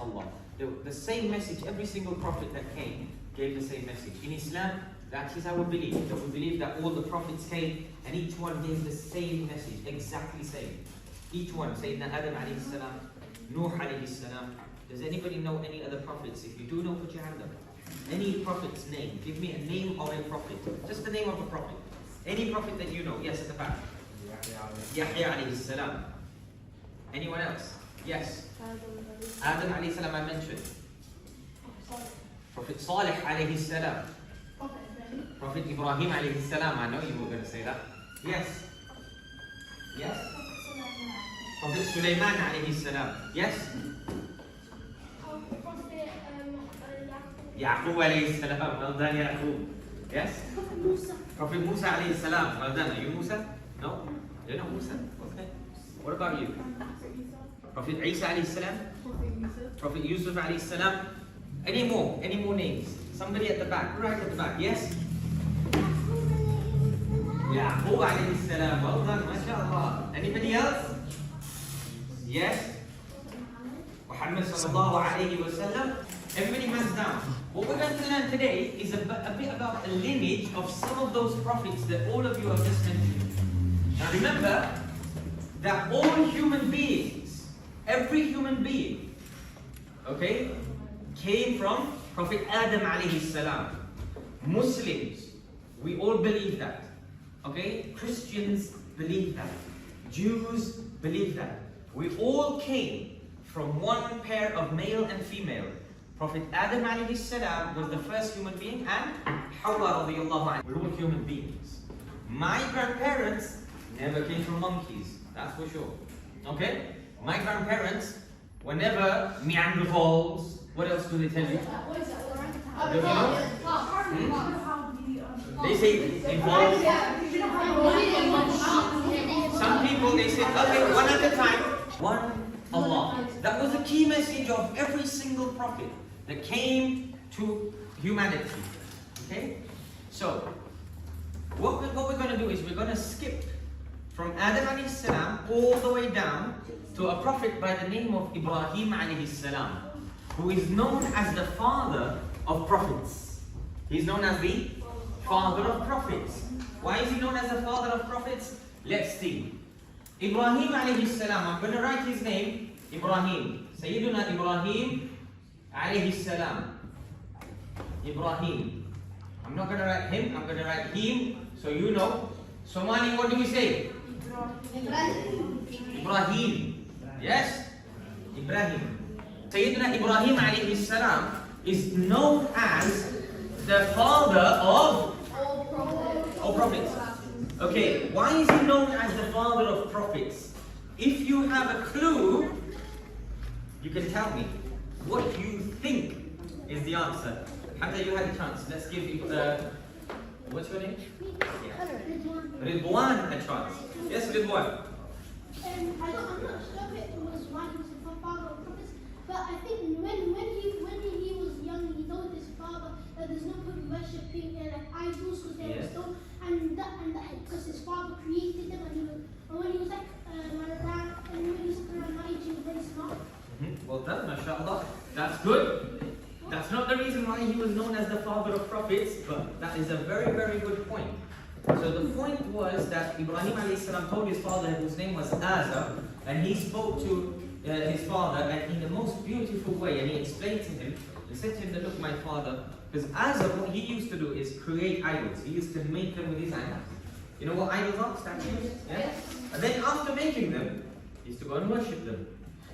Allah. The same message, every single prophet that came gave the same message. In Islam, that is our belief. That we believe that all the prophets came and each one gave the same message, exactly same. Each one, Sayyidina Adam alayhi salam, Nuh alayhi salam. Does anybody know any other prophets? If you do know, put your hand up. Any prophet's name. Give me a name of a prophet. Just the name of a prophet. Any prophet that you know. Yes, at the back. Yahya alayhi salam. Anyone else? Yes. Adam alayhi salam I mentioned. Prophet Salih alayhi salam. Prophet Ibrahim alayhi salam. I know you were going to say that. Yes. Yes. Prophet Sulaiman alayhi salam. Yes. Yaqub alayhi salam. Well done, Yaqub. Yes. Prophet Musa alayhi salam. Well done. Are you Musa? No? You're not Musa. Okay. What about you? Prophet Isa alayhi salam. Prophet Yusuf alayhi salam. Any more? Any more names? Somebody at the back. Right at the back. Yes. Yaqub alayhi salam. Well done. MashaAllah. Anybody else? Yes. Muhammad sallallahu alayhi wa sallam. Everybody hands down. What we're going to learn today is a bit about a lineage of some of those prophets that all of you have just mentioned. Now remember that all human beings, every human being, okay, came from Prophet Adam alayhi salam. Muslims, we all believe that. Okay? Christians believe that. Jews believe that. We all came from one pair of male and female. Prophet Adam alayhi salam was the first human being, and Hawa radiyallahu anha. We're all human beings. My grandparents never came from monkeys, that's for sure. Okay? My grandparents were never Neanderthals. What else do they tell you? Do you know? They say evolved. Some people they say, okay, one at a time. One Allah. That was the key message of every single prophet that came to humanity. Okay? So, what we're going to do is we're going to skip from Adam alayhi salam all the way down to a prophet by the name of Ibrahim alayhi salam, who is known as the father of prophets. He's known as the father of prophets. Why is he known as the father of prophets? Let's see. Ibrahim alayhi salam, I'm going to write his name, Ibrahim. Sayyiduna Ibrahim alayhi salam. Ibrahim. I'm not going to write him, I'm going to write him, so you know. Somali, what do we say? Ibrahim. Yes? Ibrahim. Sayyidina Ibrahim alayhi salam is known as the father of all prophets. Okay, why is he known as the father of prophets? If you have a clue, you can tell me what you think is the answer. Hamza, you had a chance. Let's give you what's your name? Yeah. Ridwan a chance. Yes, Ridwan. I'm not sure if it was why he was the father of prophets, but I think when he was young, he told his father that there's no point worshipping like idols because they were stone, and because his father created them, and when he was like around, and when he was around my age, he was very smart. Well done, mashallah. That's good. That's not the reason why he was known as the father of prophets, but that is a very, very good point. So the point was that Ibrahim alayhi salam told his father, whose name was Azar, and he spoke to his father and in the most beautiful way, and he explained to him, he said to him, look my father, because Azar, what he used to do is create idols. He used to make them with his hands. You know what idols are? Statues? Yeah? And then after making them, he used to go and worship them.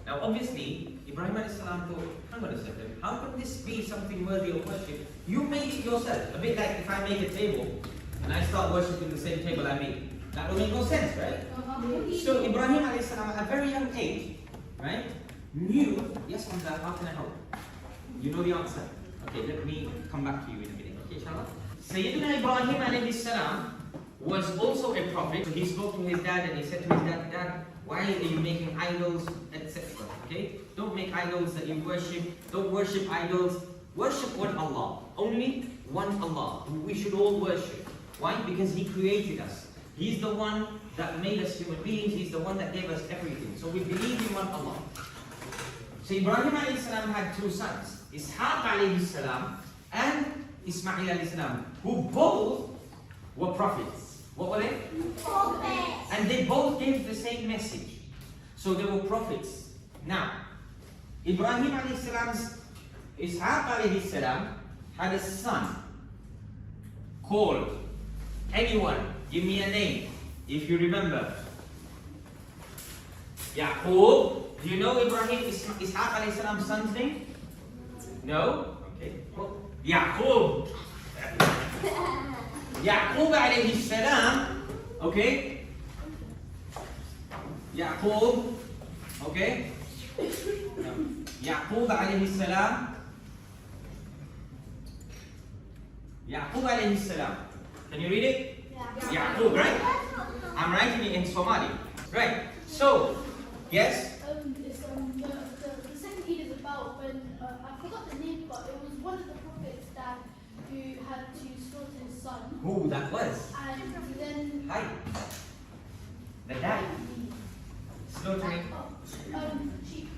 Now obviously, Ibrahim alayhi salam thought, hang on a second, how can this be something worthy of worship? You made it yourself. A bit like if I make a table, and I start worshipping the same table I made. That will make no sense, right? So Ibrahim alayhi salam at a very young age, right, knew, yes Hamza, how can I help? You know the answer. Okay, let me come back to you in a minute. Okay, inshallah. Sayyidina Ibrahim alayhi salam was also a prophet. So he spoke to his dad and he said to his dad, Dad, why are you making idols, etc. Okay? Don't make idols that you worship. Don't worship idols. Worship one Allah. Only one Allah, who we should all worship. Why? Because He created us. He's the one that made us human beings. He's the one that gave us everything. So we believe in one Allah. So Ibrahim alayhi salam had two sons, Ishaq alayhi salam and Ismail alayhi salam, who both were prophets. What were they? Prophets. And they both gave the same message. So they were prophets. Now, Ibrahim alayhi salam's Ishaq alayhi salam had a son called, anyone, give me a name, if you remember. Yaqub. Do you know Ibrahim, Ishaq alayhi salam's son's name? No? Okay. Yaqub. Yaqub alayhi salam. Okay. Yaqub. Okay. Yaqub alayhi salam. Yaqub alayhi salam. Can you read it? Yeah. Yaqub, right? I'm writing it in Somali. Right. So, yes? The second Eid is about when, I forgot the name, but it was one of the prophets that who had to slaughter his son. Who that was? And then... Hi. The dad. Slaughtering. Sheep.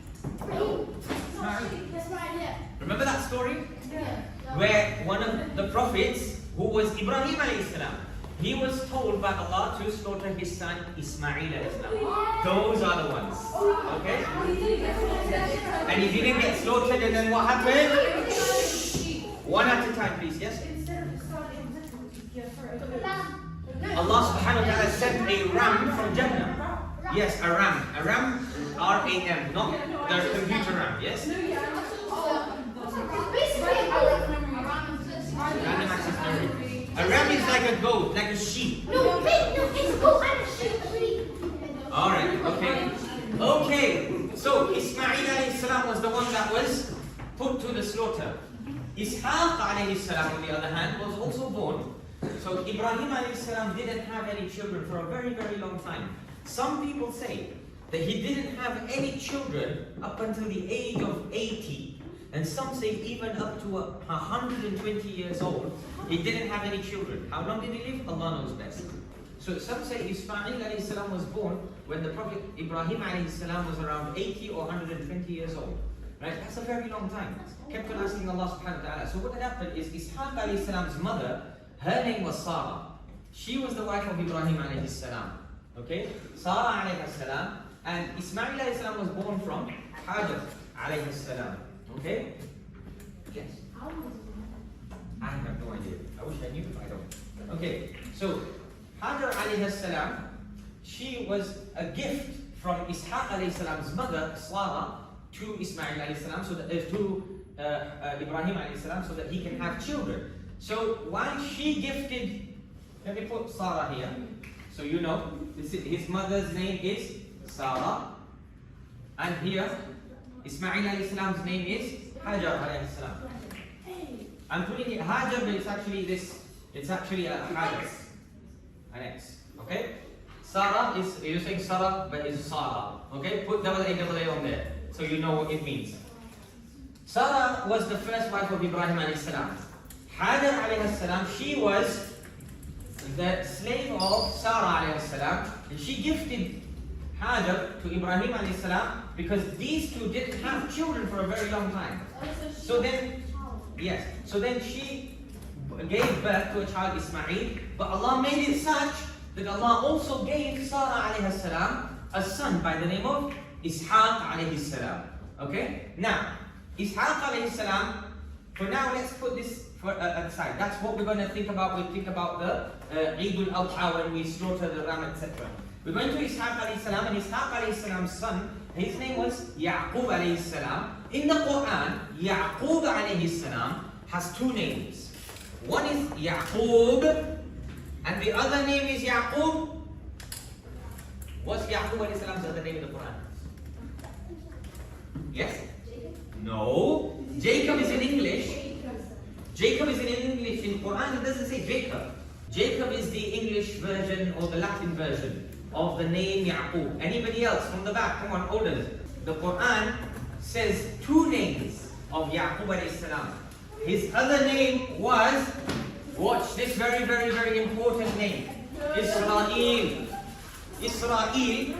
No, not sheep. That's right, yeah. Remember that story? Yeah. Where one of the prophets, who was Ibrahim alayhi salam, he was told by Allah to slaughter his son Ismail alayhi salam. Those are the ones. Okay? And he didn't get slaughtered, and then what happened? One at a time, please, yes? Allah subhanahu wa ta'ala sent a ram from Jannah. Yes, a ram. A ram, R-A-M, not the computer ram, yes? Random access memory. A ram is like a goat, like a sheep. No, it's goat and a sheep. Alright, okay. Okay, so Ismail alayhi salam was the one that was put to the slaughter. Ishaq alayhi salam, on the other hand, was also born. So Ibrahim alayhi salam didn't have any children for a very, very long time. Some people say that he didn't have any children up until the age of 80. And some say even up to 120 years old, he didn't have any children. How long did he live? Allah knows best. So some say Ismail alayhi salam was born when the Prophet Ibrahim alayhi salam was around 80 or 120 years old. Right? That's a very long time. Kept on asking Allah subhanahu wa ta'ala. So what had happened is Ishaq alayhi salam's mother, her name was Sarah. She was the wife of Ibrahim alayhi salam. Okay? Sarah alayhi salam. And Ismail alayhi salam was born from Hajar alayhi salam. Okay? Yes. I have no idea. I wish I knew, but I don't. Okay, so Hajar alayhi salam, she was a gift from Ishaq alayhi salam's mother, Sarah, to Ismail alayhi salam, so that to Ibrahim alayhi salam, so that he can have children. So while she gifted, let me put Sarah here, so you know, his mother's name is Sarah, and here Ismail alayhi salam's name is Hajar alayhi salam. I'm putting it Hajar, but it's actually this. It's actually a Hajar, an X. Okay. Sarah is, you're saying Sarah, but it's Sarah. Okay. Put double A on there, so you know what it means. Sarah was the first wife of Ibrahim alayhi salam. Hajar alayhi salam, she was the slave of Sarah alayhi salam, and she gifted Hajar to Ibrahim alayhi salam because these two didn't have children for a very long time. So then, yes, so then she gave birth to a child Ismail, but Allah made it such that Allah also gave Sarah alayhi salam a son by the name of Ishaq alayhi salam. Okay? Now, Ishaq alayhi salam, for now let's put this aside. That's what we're going to think about. We think about the Eid al-Adha when we slaughter the ram, etc. We're going to Ishaq alayhi salam, and Ishaq alayhi salam's son, his name was Yaqub alayhi salam. In the Quran, Yaqub alayhi salam has two names. One is Yaqub, and the other name is Yaqub. What's Yaqub alayhi salam's other name in the Quran? Yes? No. Jacob is in English. Jacob is in English. In Quran it doesn't say Jacob. Jacob is the English version or the Latin version of the name Yaqub. Anybody else from the back? Come on, older. The Quran says two names of Yaqub alayhi salam. His other name was, watch this very, very, very important name, Israel. Israel.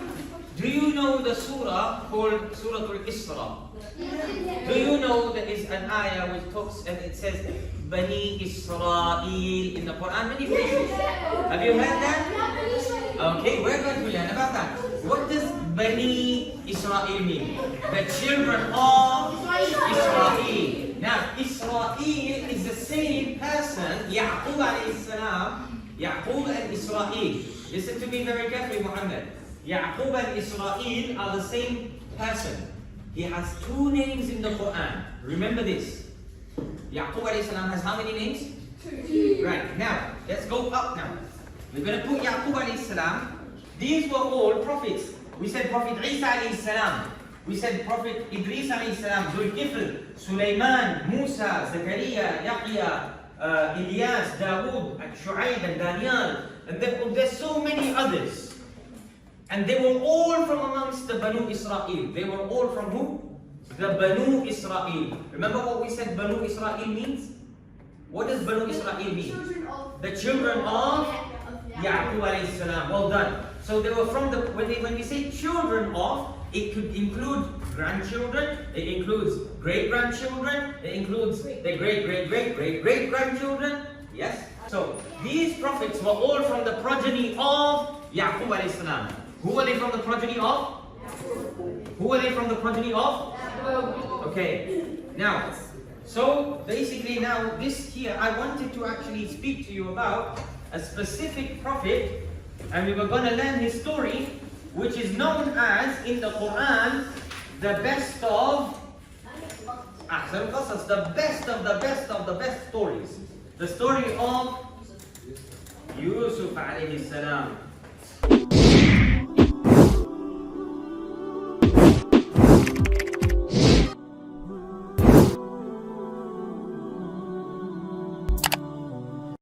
Do you know the surah called Surah Al-Isra? Do you know there is an ayah which talks and it says Bani Israel in the Quran many places? Have you heard that? Okay, we're going to learn about that. What does Bani Israel mean? The children of Israel. Now, Israel is the same person, Yaqub alayhi salam, Yaqub and Israel. Listen to me very carefully, Muhammad. Yaqub and Israel are the same person. He has two names in the Quran. Remember this. Yaqub alayhi salam has how many names? Two. Right, now, let's go up now. We're going to put Yaqub alayhi salam. These were all prophets. We said Prophet Isa alayhi salam. We said Prophet Idris alayhi salam, Zulkifl, Sulaiman, Musa, Zakaria, Yahya, Ilyas, Dawood, and Shu'aib, and Daniel. And there's so many others. And they were all from amongst the Banu Israel. They were all from who? The Banu Israel. Remember what we said Banu Israel means? What does Banu Israel mean? The children of Yaqub alayhi salam. Well done. So they were from the, when we say children of, it could include grandchildren, it includes great-grandchildren, it includes the great-great-great-great-great-grandchildren. Yes? So these prophets were all from the progeny of Yaqub alayhi salam. Who are they from the progeny of? Who are they from the progeny of? Okay. Now, so basically now this here, I wanted to actually speak to you about a specific prophet, and we were going to learn his story, which is known as, in the Quran, the best of Ahsan Qasas, the best of the best of the best stories. The story of Yusuf alayhi salam.